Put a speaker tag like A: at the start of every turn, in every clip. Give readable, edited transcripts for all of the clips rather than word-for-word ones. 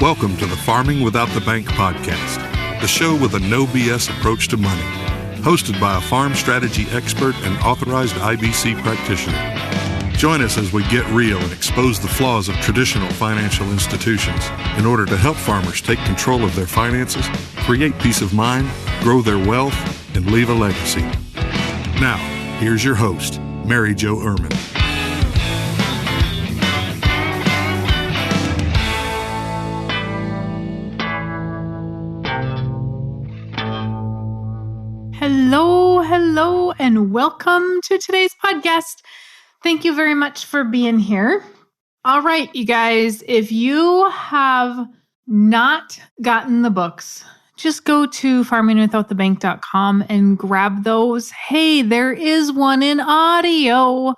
A: Welcome to the Farming Without the Bank podcast, the show with a no BS approach to money, hosted by a farm strategy expert and authorized IBC practitioner. Join us as we get real and expose the flaws of traditional financial institutions in order to help farmers take control of their finances, create peace of mind, grow their wealth, and leave a legacy. Now, here's your host, Mary Jo Irmen.
B: Hello, and welcome to today's podcast. Thank you very much for being here. All right, you guys, if you have not gotten the books, just go to farmingwithoutthebank.com and grab those. Hey, there is one in audio.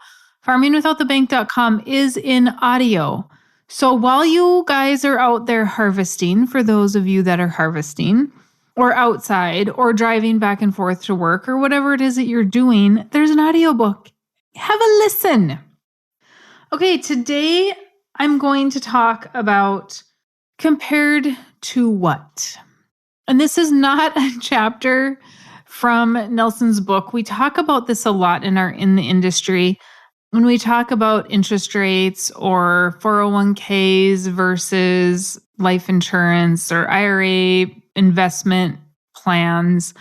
B: Farmingwithoutthebank.com is in audio. So while you guys are out there harvesting, for those of you that are harvesting, or outside, or driving back and forth to work, or whatever it is that you're doing, there's an audiobook. Have a listen. Okay, today I'm going to talk about compared to what? And this is not a chapter from Nelson's book. We talk about this a lot in the industry when we talk about interest rates or 401ks versus life insurance or IRA investment plans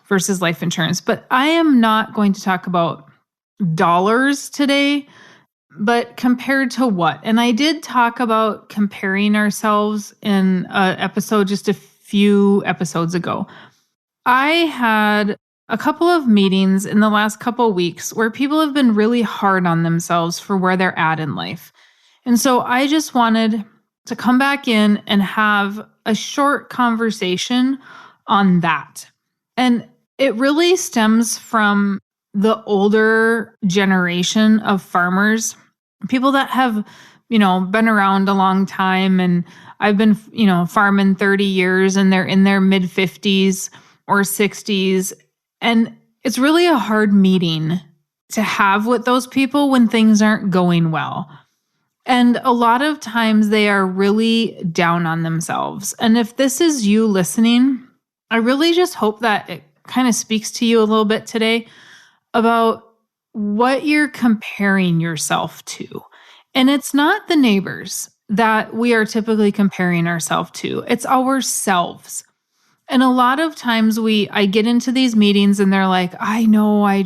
B: versus life insurance. But I am not going to talk about dollars today, but compared to what? And I did talk about comparing ourselves in an episode just a few episodes ago. I had a couple of meetings in the last couple of weeks where people have been really hard on themselves for where they're at in life. And so I just wanted to come back in and have a short conversation on that. And it really stems from the older generation of farmers, people that have, been around a long time. And I've been, farming 30 years and they're in their mid 50s or 60s. And it's really a hard meeting to have with those people when things aren't going well. And a lot of times they are really down on themselves. And if this is you listening, I really just hope that it kind of speaks to you a little bit today about what you're comparing yourself to. And it's not the neighbors that we are typically comparing ourselves to. It's ourselves. And a lot of times I get into these meetings and they're like, I know, I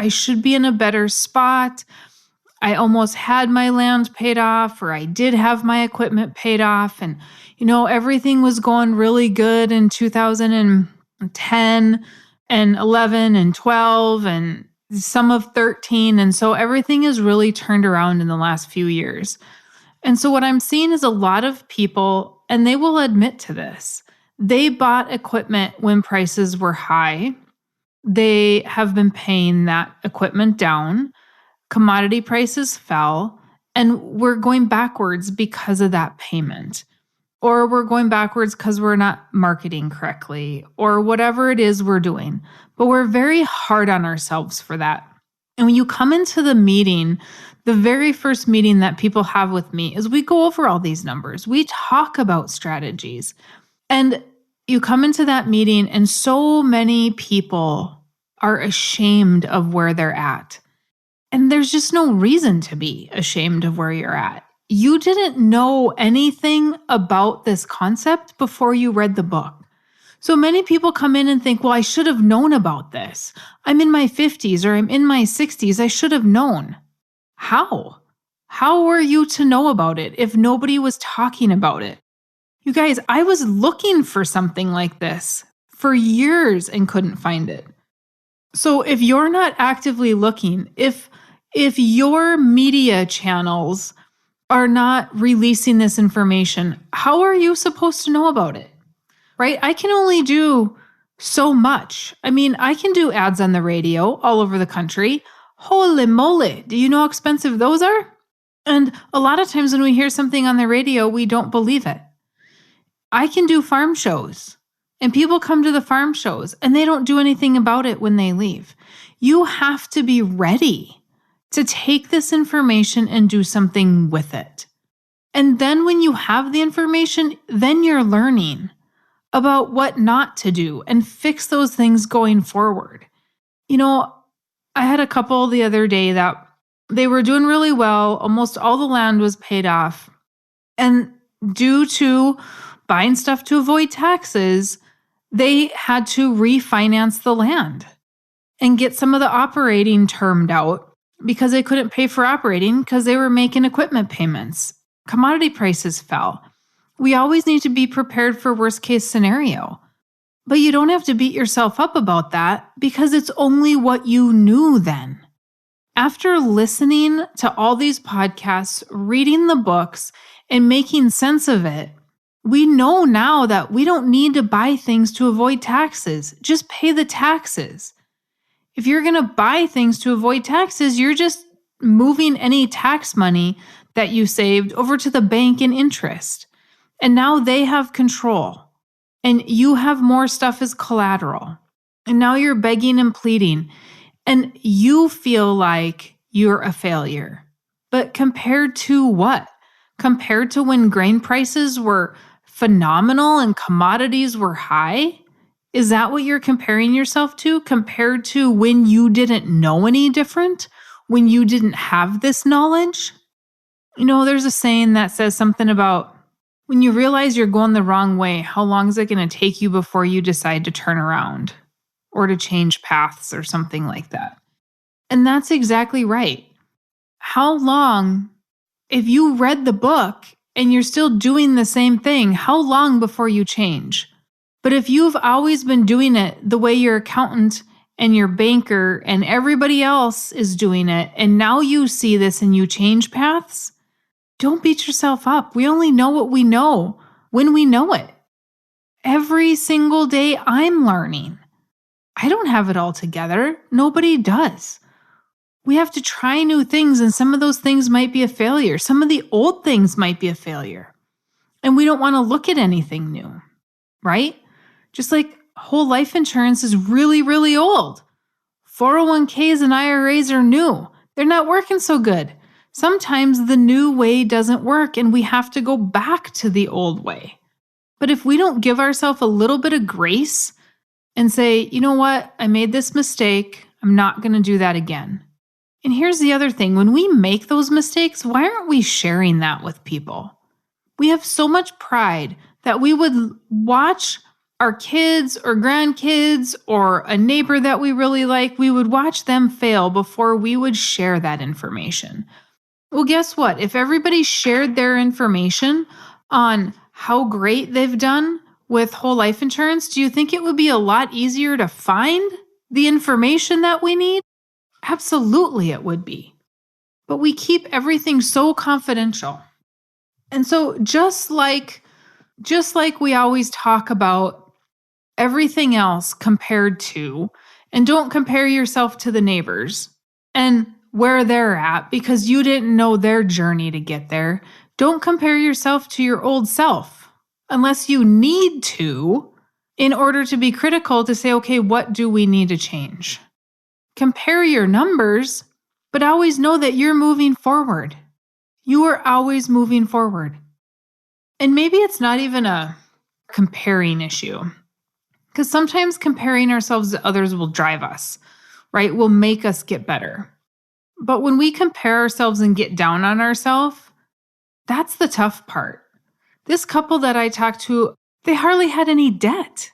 B: should be in a better spot. I almost had my land paid off, or I did have my equipment paid off. And, everything was going really good in 2010 and 11 and 12 and some of 13. And so everything has really turned around in the last few years. And so what I'm seeing is a lot of people, and they will admit to this, they bought equipment when prices were high. They have been paying that equipment down. Commodity prices fell, and we're going backwards because of that payment. Or we're going backwards because we're not marketing correctly, or whatever it is we're doing. But we're very hard on ourselves for that. And when you come into the meeting, the very first meeting that people have with me is we go over all these numbers. We talk about strategies. And you come into that meeting, and so many people are ashamed of where they're at. And there's just no reason to be ashamed of where you're at. You didn't know anything about this concept before you read the book. So many people come in and think, well, I should have known about this. I'm in my 50s or I'm in my 60s. I should have known. How? How were you to know about it if nobody was talking about it? You guys, I was looking for something like this for years and couldn't find it. So if you're not actively looking, if your media channels are not releasing this information, how are you supposed to know about it? Right? I can only do so much. I mean, I can do ads on the radio all over the country. Holy moly, do you know how expensive those are? And a lot of times when we hear something on the radio, we don't believe it. I can do farm shows, and people come to the farm shows and they don't do anything about it when they leave. You have to be ready to take this information and do something with it. And then when you have the information, then you're learning about what not to do and fix those things going forward. I had a couple the other day that they were doing really well. Almost all the land was paid off. And due to buying stuff to avoid taxes, they had to refinance the land and get some of the operating termed out because they couldn't pay for operating because they were making equipment payments. Commodity prices fell. We always need to be prepared for worst case scenario. But you don't have to beat yourself up about that because it's only what you knew then. After listening to all these podcasts, reading the books, and making sense of it, we know now that we don't need to buy things to avoid taxes. Just pay the taxes. If you're going to buy things to avoid taxes, you're just moving any tax money that you saved over to the bank in interest. And now they have control. And you have more stuff as collateral. And now you're begging and pleading. And you feel like you're a failure. But compared to what? Compared to when grain prices were phenomenal and commodities were high? Is that what you're comparing yourself to? Compared to when you didn't know any different? When you didn't have this knowledge? There's a saying that says something about when you realize you're going the wrong way, how long is it going to take you before you decide to turn around or to change paths or something like that? And that's exactly right. How long, if you read the book and you're still doing the same thing, how long before you change? But if you've always been doing it the way your accountant and your banker and everybody else is doing it, and now you see this and you change paths, don't beat yourself up. We only know what we know when we know it. Every single day I'm learning. I don't have it all together. Nobody does. We have to try new things, and some of those things might be a failure. Some of the old things might be a failure. And we don't want to look at anything new, right? Just like whole life insurance is really, really old. 401ks and IRAs are new. They're not working so good. Sometimes the new way doesn't work and we have to go back to the old way. But if we don't give ourselves a little bit of grace and say, you know what, I made this mistake, I'm not going to do that again. And here's the other thing, when we make those mistakes, why aren't we sharing that with people? We have so much pride that we would watch our kids or grandkids or a neighbor that we really like, we would watch them fail before we would share that information. Well, guess what? If everybody shared their information on how great they've done with whole life insurance, do you think it would be a lot easier to find the information that we need? Absolutely, it would be. But we keep everything so confidential. And so just like we always talk about everything else compared to, and don't compare yourself to the neighbors and where they're at because you didn't know their journey to get there. Don't compare yourself to your old self unless you need to in order to be critical to say, okay, what do we need to change? Compare your numbers, but always know that you're moving forward. You are always moving forward. And maybe it's not even a comparing issue, because sometimes comparing ourselves to others will drive us, right? Will make us get better. But when we compare ourselves and get down on ourselves, that's the tough part. This couple that I talked to, they hardly had any debt,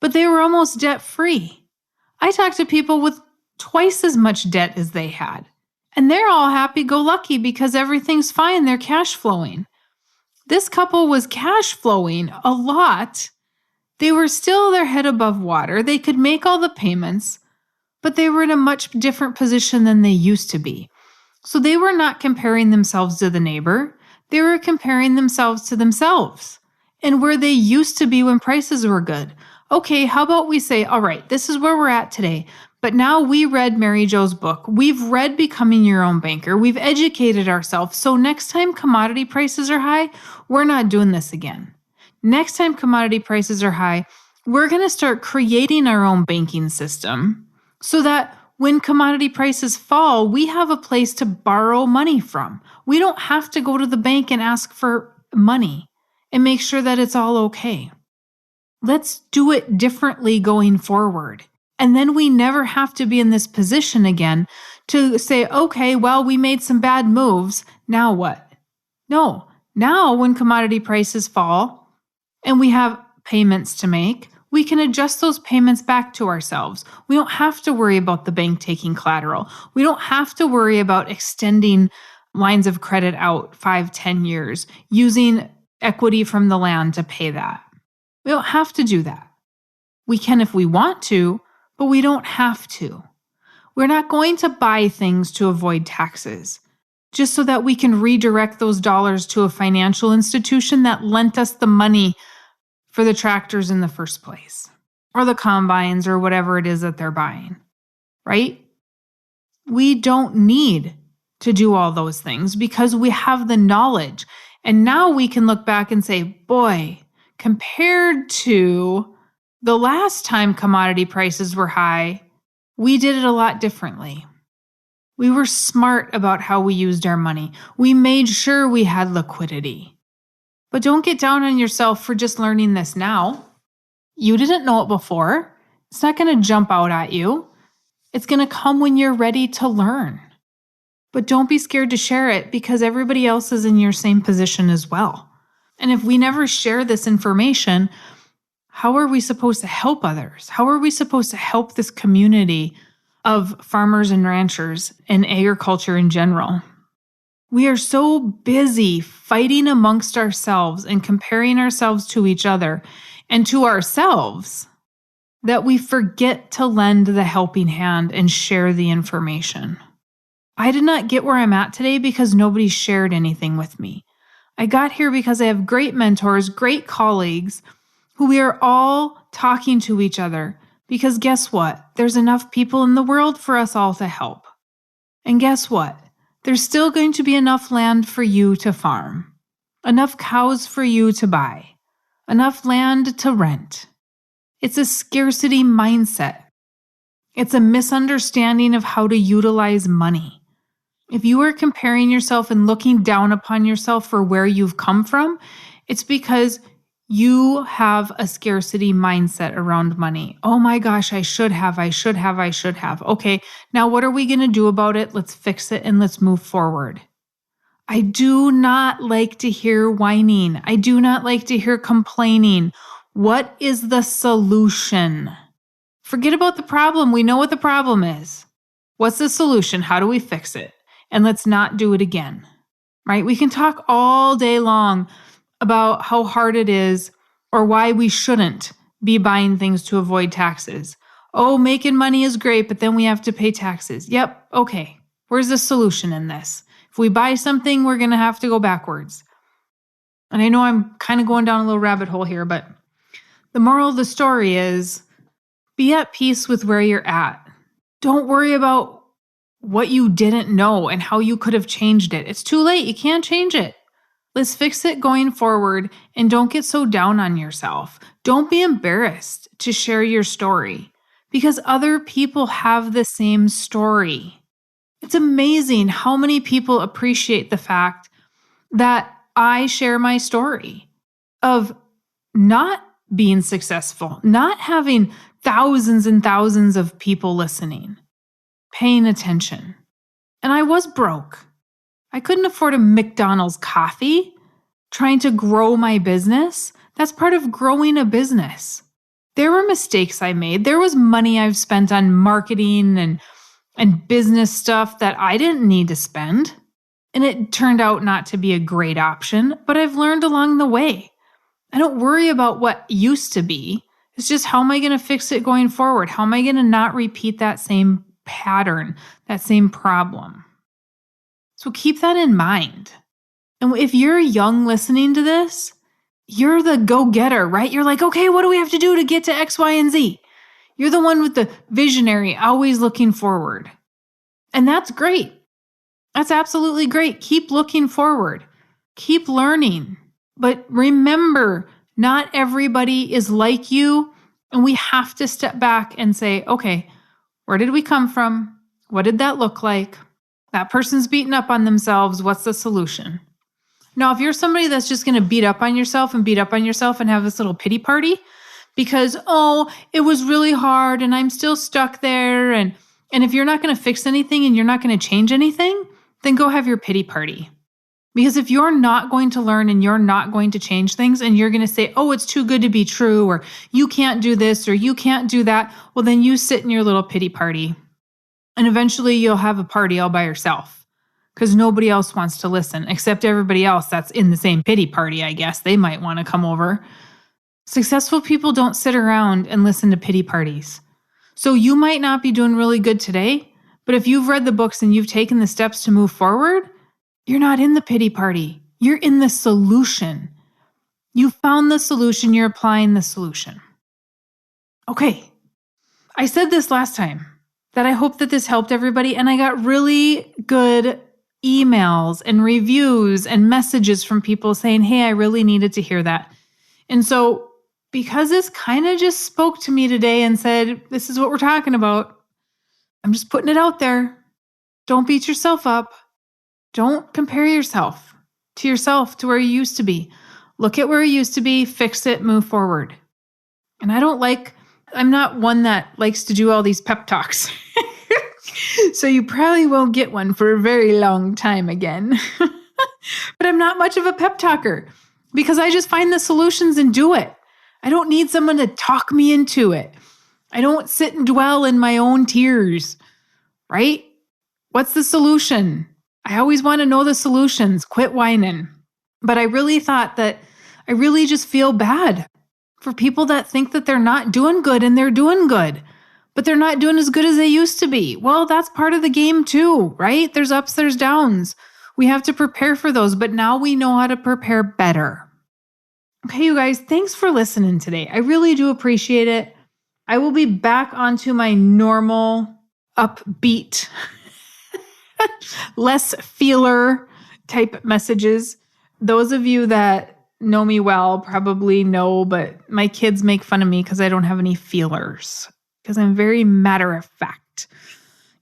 B: but they were almost debt-free. I talked to people with twice as much debt as they had, and they're all happy-go-lucky because everything's fine. They're cash flowing. This couple was cash flowing a lot. They were still their head above water. They could make all the payments, but they were in a much different position than they used to be. So they were not comparing themselves to the neighbor. They were comparing themselves to themselves and where they used to be when prices were good. Okay, how about we say, all right, this is where we're at today. But now we read Mary Jo's book. We've read Becoming Your Own Banker. We've educated ourselves. So next time commodity prices are high, we're not doing this again. Next time commodity prices are high, we're going to start creating our own banking system so that When commodity prices fall, we have a place to borrow money from. We don't have to go to the bank and ask for money and make sure that it's all okay. Let's do it differently going forward. And then we never have to be in this position again to say, okay, well, we made some bad moves. Now what? No. Now when commodity prices fall and we have payments to make, we can adjust those payments back to ourselves. We don't have to worry about the bank taking collateral. We don't have to worry about extending lines of credit out 5-10 years, using equity from the land to pay that. We don't have to do that. We can if we want to, but we don't have to. We're not going to buy things to avoid taxes, just so that we can redirect those dollars to a financial institution that lent us the money for the tractors in the first place, or the combines, or whatever it is that they're buying, right? We don't need to do all those things because we have the knowledge. And now we can look back and say, boy, compared to the last time commodity prices were high, we did it a lot differently. We were smart about how we used our money. We made sure we had liquidity. But don't get down on yourself for just learning this now. You didn't know it before. It's not going to jump out at you. It's going to come when you're ready to learn. But don't be scared to share it because everybody else is in your same position as well. And if we never share this information, how are we supposed to help others? How are we supposed to help this community of farmers and ranchers and agriculture in general? We are so busy fighting amongst ourselves and comparing ourselves to each other and to ourselves that we forget to lend the helping hand and share the information. I did not get where I'm at today because nobody shared anything with me. I got here because I have great mentors, great colleagues, who we are all talking to each other. Because guess what? There's enough people in the world for us all to help. And guess what? There's still going to be enough land for you to farm, enough cows for you to buy, enough land to rent. It's a scarcity mindset. It's a misunderstanding of how to utilize money. If you are comparing yourself and looking down upon yourself for where you've come from, it's because you have a scarcity mindset around money. Oh my gosh, I should have. Okay, now what are we going to do about it? Let's fix it and let's move forward. I do not like to hear whining. I do not like to hear complaining. What is the solution? Forget about the problem. We know what the problem is. What's the solution? How do we fix it? And let's not do it again, right? We can talk all day long about how hard it is or why we shouldn't be buying things to avoid taxes. Oh, making money is great, but then we have to pay taxes. Yep, okay. Where's the solution in this? If we buy something, we're going to have to go backwards. And I know I'm kind of going down a little rabbit hole here, but the moral of the story is be at peace with where you're at. Don't worry about what you didn't know and how you could have changed it. It's too late. You can't change it. Let's fix it going forward and don't get so down on yourself. Don't be embarrassed to share your story because other people have the same story. It's amazing how many people appreciate the fact that I share my story of not being successful, not having thousands and thousands of people listening, paying attention. And I was broke. I couldn't afford a McDonald's coffee. Trying to grow my business, that's part of growing a business. There were mistakes I made. There was money I've spent on marketing and business stuff that I didn't need to spend. And it turned out not to be a great option, but I've learned along the way. I don't worry about what used to be. It's just how am I going to fix it going forward? How am I going to not repeat that same pattern, that same problem? So keep that in mind. And if you're young listening to this, you're the go-getter, right? You're like, okay, what do we have to do to get to X, Y, and Z? You're the one with the visionary, always looking forward. And that's great. That's absolutely great. Keep looking forward. Keep learning. But remember, not everybody is like you. And we have to step back and say, okay, Where did we come from? What did that look like? That person's beating up on themselves. What's the solution? Now, if you're somebody that's just going to beat up on yourself and have this little pity party because, oh, it was really hard and I'm still stuck there. And if you're not going to fix anything and you're not going to change anything, then go have your pity party. Because if you're not going to learn and you're not going to change things and you're going to say, oh, it's too good to be true, or you can't do this or you can't do that, well, then you sit in your little pity party. And eventually you'll have a party all by yourself because nobody else wants to listen except everybody else that's in the same pity party, I guess. They might want to come over. Successful people don't sit around and listen to pity parties. So you might not be doing really good today, but if you've read the books and you've taken the steps to move forward, you're not in the pity party. You're in the solution. You found the solution. You're applying the solution. Okay. I said this last time that I hope that this helped everybody. And I got really good emails and reviews and messages from people saying, hey, I really needed to hear that. And so because this kind of just spoke to me today and said, this is what we're talking about, I'm just putting it out there. Don't beat yourself up. Don't compare yourself to where you used to be. Look at where you used to be, fix it, move forward. And I'm not one that likes to do all these pep talks. So you probably won't get one for a very long time again. But I'm not much of a pep talker because I just find the solutions and do it. I don't need someone to talk me into it. I don't sit and dwell in my own tears, right? What's the solution? I always want to know the solutions. Quit whining. But I really thought that I really just feel bad for people that think that they're not doing good and they're doing good, but they're not doing as good as they used to be. Well, that's part of the game too, right? There's ups, there's downs. We have to prepare for those, but now we know how to prepare better. Okay, you guys, thanks for listening today. I really do appreciate it. I will be back onto my normal upbeat less feeler type messages. Those of you that know me well probably know, but my kids make fun of me because I don't have any feelers because I'm very matter of fact,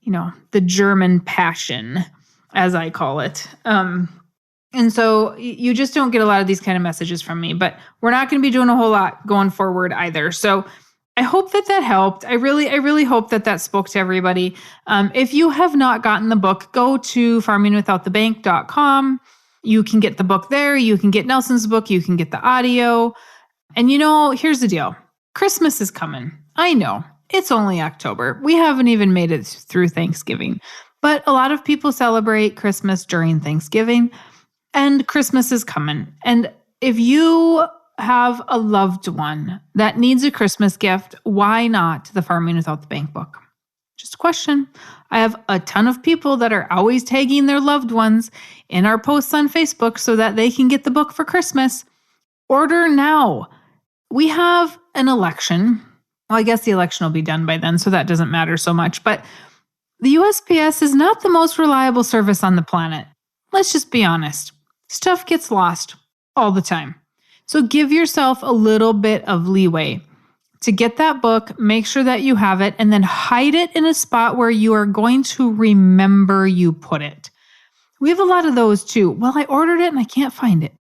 B: the German passion, as I call it. And so you just don't get a lot of these kind of messages from me, but we're not going to be doing a whole lot going forward either. So I hope that helped. I really hope that spoke to everybody. If you have not gotten the book, go to farmingwithoutthebank.com. You can get the book there. You can get Nelson's book. You can get the audio. And here's the deal. Christmas is coming. I know. It's only October. We haven't even made it through Thanksgiving. But a lot of people celebrate Christmas during Thanksgiving. And Christmas is coming. And if you have a loved one that needs a Christmas gift, why not the Farming Without the Bank book? Just a question. I have a ton of people that are always tagging their loved ones in our posts on Facebook so that they can get the book for Christmas. Order now. We have an election. Well, I guess the election will be done by then, so that doesn't matter so much. But the USPS is not the most reliable service on the planet. Let's just be honest. Stuff gets lost all the time. So give yourself a little bit of leeway to get that book, make sure that you have it, and then hide it in a spot where you are going to remember you put it. We have a lot of those too. Well, I ordered it and I can't find it.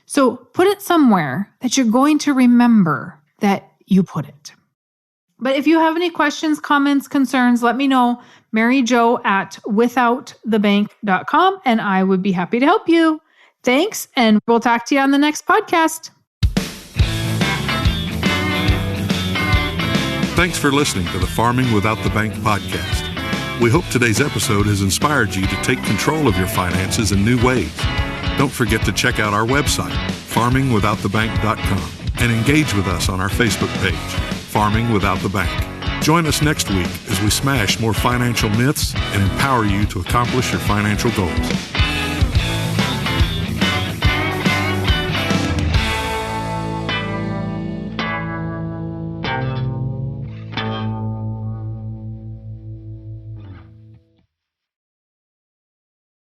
B: So put it somewhere that you're going to remember that you put it. But if you have any questions, comments, concerns, let me know. MaryJo@withoutthebank.com, and I would be happy to help you. Thanks, and we'll talk to you on the next podcast.
A: Thanks for listening to the Farming Without the Bank podcast. We hope today's episode has inspired you to take control of your finances in new ways. Don't forget to check out our website, farmingwithoutthebank.com, and engage with us on our Facebook page, Farming Without the Bank. Join us next week as we smash more financial myths and empower you to accomplish your financial goals.